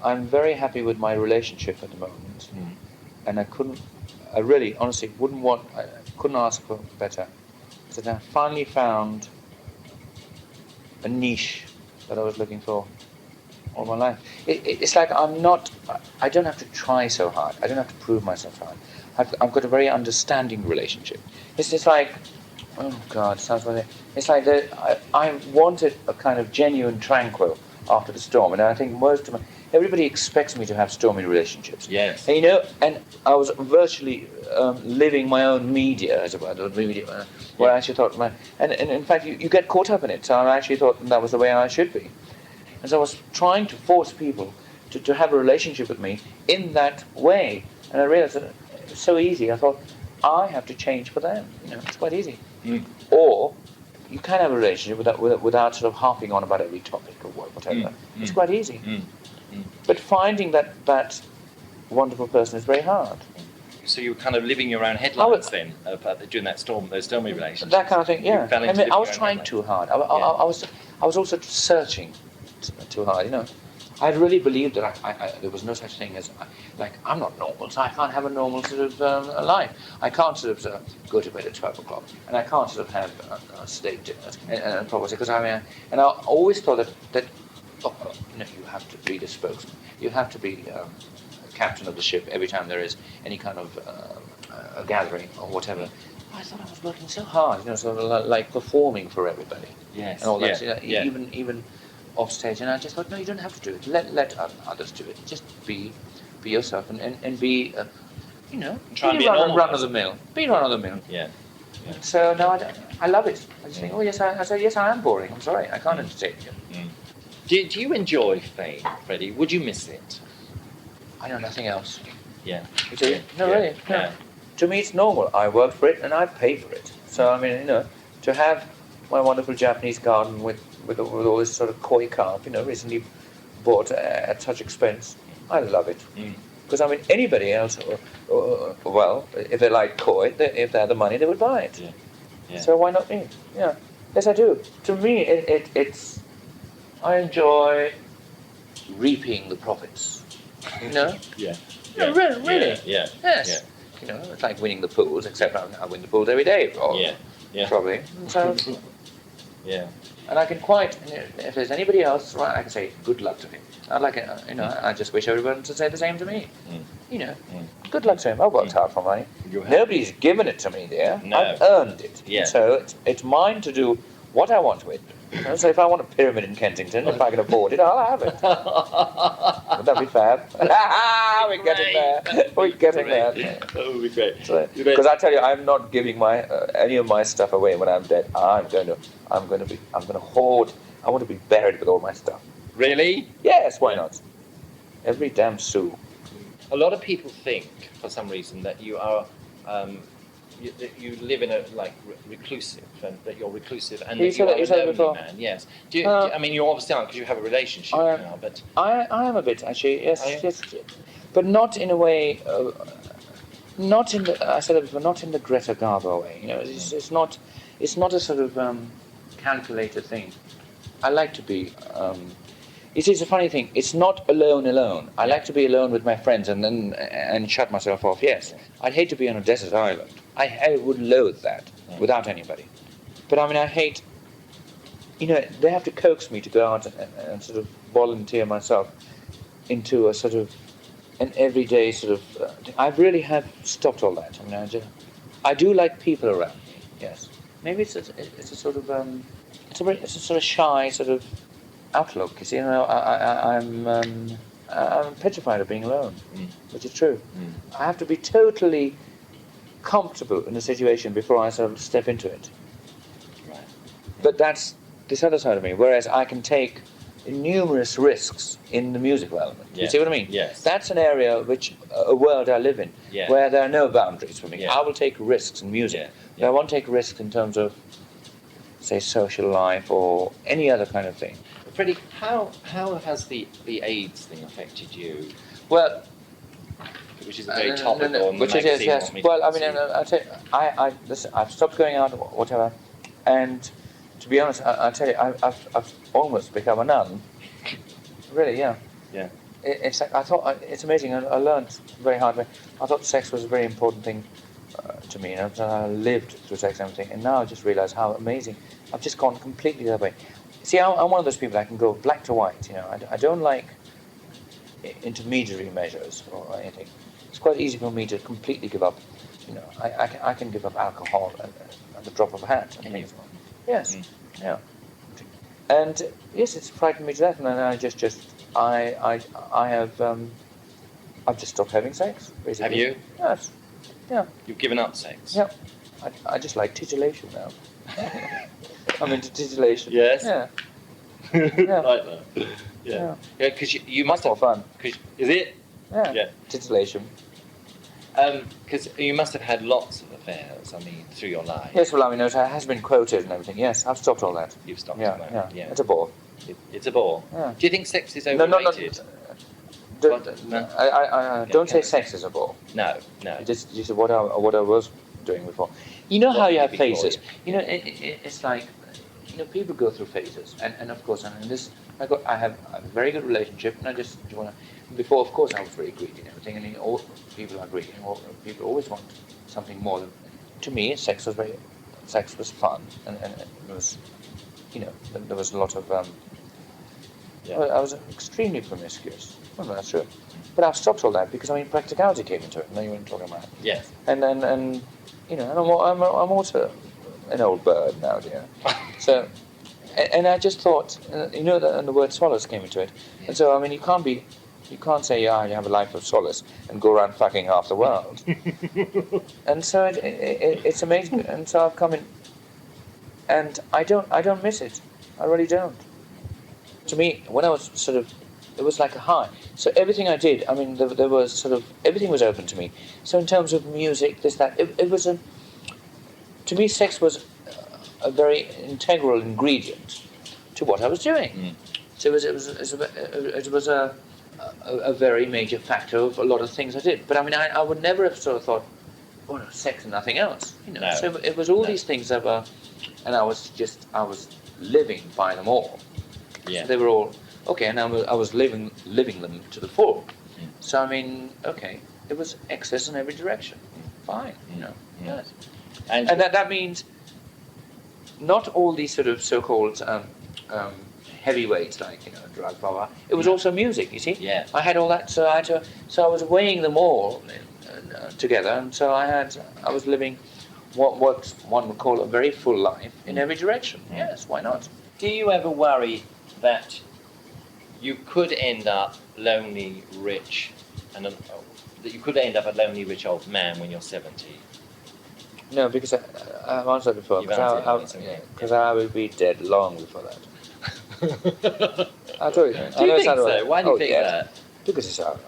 I'm very happy with my relationship at the moment, and I really, honestly, I couldn't ask for better. So I finally found a niche that I was looking for all my life. It's like I don't have to try so hard. I don't have to prove myself hard. I've got a very understanding relationship. It's just like, oh God, it sounds like it's like I wanted a kind of genuine tranquil after the storm, and I think everybody expects me to have stormy relationships. Yes. And, and I was virtually living my own media, as it were, where I actually thought, and in fact, you get caught up in it. So I actually thought that was the way I should be. And so I was trying to force people to have a relationship with me in that way. And I realized that it was so easy. I thought, I have to change for them. It's quite easy. Or you can have a relationship without sort of harping on about every topic or whatever. It's quite easy. But finding that wonderful person is very hard. So you were kind of living your own headlines then, during those stormy relationships. That kind of thing, yeah. I was trying too hard. I was also searching too hard, I really believed that there was no such thing as, I'm not normal, so I can't have a normal sort of life. I can't sort of go to bed at 12 o'clock, and I can't sort of have a steak dinner and probably because and I always thought that you have to be the spokesman, you have to be captain of the ship every time there is any kind of a gathering or whatever. I thought I was working so hard, sort of like performing for everybody. Yes. And all that, even off stage, and I just thought, no, you don't have to do it. Let others do it. Just be yourself and be, try and be run of the mill. Be run of the mill. Yeah. So now I love it. I just think, yes, I am boring. I'm sorry, I can't entertain you. Do you enjoy fame, Freddie? Would you miss it? I know nothing else. Yeah. You do? No, really. No. Yeah. To me, it's normal. I work for it and I pay for it. So to have my wonderful Japanese garden with all this sort of koi carp, recently bought at such expense, I love it. Because anybody else, well, if they like koi, if they had the money, they would buy it. Yeah. So why not me? Yeah. Yes, I do. To me, it's I enjoy reaping the profits. Yeah. Really. Yeah. Yes. Yeah. It's like winning the pools, except I win the pools every day. Probably. So. Yeah. And I can quite, if there's anybody else, right, I can say good luck to him. I'd like it, I just wish everyone to say the same to me. Good luck to him. I've worked hard for money. Nobody's given it to me there. No. I've earned it. Yeah. So it's mine to do what I want with. So if I want a pyramid in Kensington, if I can afford it, I'll have it. Would that be fab? We're getting there. We're getting there. That would be great. Because I tell you, I'm not giving any of my stuff away when I'm dead. I'm going to hoard. I want to be buried with all my stuff. Really? Yes, why not? Every damn sou. A lot of people think, for some reason, that you are, you live in a reclusive, and that you're reclusive, and that you are a lonely man. Yes. I mean, you obviously aren't because you have a relationship now, but I am a bit actually. Yes, but not in a way. Not in the. I said it before. Not in the Greta Garbo way. It's not a sort of calculated thing. I like to be. It is a funny thing. It's not alone. I like to be alone with my friends and shut myself off. Yes, I'd hate to be on a desert island. I would loathe that without anybody. But I hate. They have to coax me to go out and sort of volunteer myself into a sort of an everyday sort of. I really have stopped all that. I do like people around me. Yes, maybe it's a sort of it's a sort of shy sort of outlook. You see, I'm petrified of being alone, which is true. I have to be totally comfortable in a situation before I sort of step into it. Right. But that's this other side of me. Whereas I can take numerous risks in the musical element. Yeah. You see what I mean? Yes. That's an area a world I live in, where there are no boundaries for me. Yeah. I will take risks in music. But I won't take risks in terms of, say, social life or any other kind of thing. Freddie, how has the AIDS thing affected you? Well, which is a very topical. Which it is, yes. Well, I tell you, listen, I've stopped going out or whatever, and to be honest, I tell you, I've almost become a nun. Really, yeah. Yeah. it's like it's amazing. I learned very hard way. I thought sex was a very important thing to me, and I lived through sex and everything. And now I just realise how amazing. I've just gone completely that way. See, I'm one of those people that can go black to white. You know, I don't like intermediary measures or anything. It's quite easy for me to completely give up. You know, I can give up alcohol at the drop of a hat. And things. Yes, yeah. And yes, it's frightened me to death. And then I've just stopped having sex. Basically. Have you? Yes. Yeah. You've given up sex? Yeah. I just like titillation now. I'm into titillation. Yes. Yeah. Yeah. Like that. Yeah. Yeah, because you must much more fun. Is it? Yeah. Yeah. Titillation. Because you must have had lots of affairs, I mean, through your life. Yes, well, I mean, it has been quoted and everything. Yes, I've stopped all that. You've stopped Yeah, all that. yeah. It's a bore. It's a bore. Yeah. Do you think sex is No, overrated? no. I don't say sex is a bore. No. Just what I was doing before. You know how you have phases. You know, it's like, you know, people go through phases, and of course, I mean, I have a very good relationship, and I just want to. Before, of course, I was very greedy and everything, and all people are greedy. People always want something more. To me, sex was fun, and it was, you know, there was a lot of. Well, I was extremely promiscuous. Well, that's true, but I've stopped all that because I mean practicality came into it. And then you were talking about. Yes. And you know, and I'm also an old bird now, dear. So, and I just thought, you know, and the word solace came into it, and so I mean, you can't say, yeah, you have a life of solace and go around fucking half the world. And so it's amazing. And so I've come in, and I don't miss it. I really don't. To me, when I was it was like a high. So everything I did, I mean, there was everything was open to me. So in terms of music, this, that, it was to me, sex was a very integral ingredient to what I was doing. So it was a very major factor of a lot of things I did. But I mean, I would never have sort of thought, oh no, sex and nothing else. You know. No. So it was all these things that were, and I was living by them all. Yeah. So they were all okay, and I was living them to the full. So I mean, okay, it was excess in every direction. Fine, you know. Yes. And that means not all these sort of so-called heavyweights like, you know, drugs, blah blah. It was also music. You see. Yeah. I had all that, so I was weighing them all together, and so I was living what one would call a very full life in every direction. Yes, why not? Do you ever worry that you could end up lonely, rich, and that you could end up a lonely, rich old man when you're 70? No, because I've answered before. Because I would be dead long before that. I told you. Do you think so? Why do you think that? Because it's so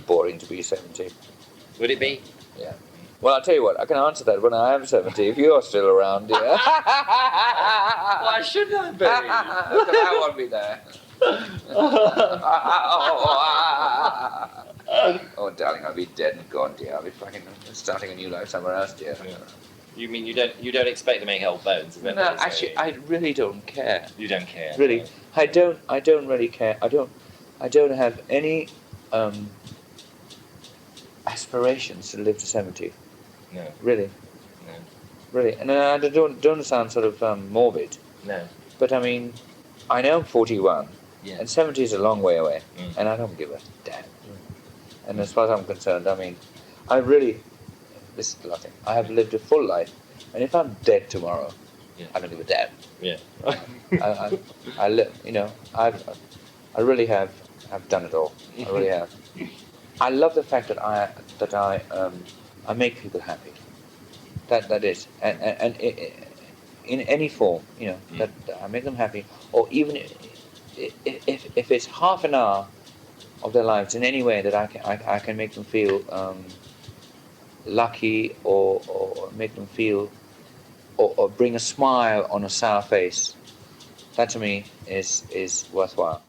boring to be 70. Would it be? Yeah. Well, I'll tell you what, I can answer that when I am 70, if you're still around, dear. Why should I be? Because I won't be there. Oh, darling, I'll be dead and gone, dear. I'll be fucking starting a new life somewhere else, dear. Yeah. You mean you don't expect to make old bones? Is that No, what you're actually, saying? I really don't care. You don't care. Really, No. I don't really care. I don't have any aspirations to live to 70. No. Really. No. Really, and I don't sound sort of morbid. No. But I mean, I know I'm 41, Yeah. and 70 is a long way away, and I don't give a damn. And as far as I'm concerned, I mean, this is nothing. I have lived a full life, and if I'm dead tomorrow, I don't give a damn. Yeah. I live, you know, I really have done it all. I really have. I love the fact that I make people happy. That is, and in any form, you know, that I make them happy, or even if it's half an hour of their lives in any way that I can make them feel lucky, or make them feel, or bring a smile on a sour face. That to me is worthwhile.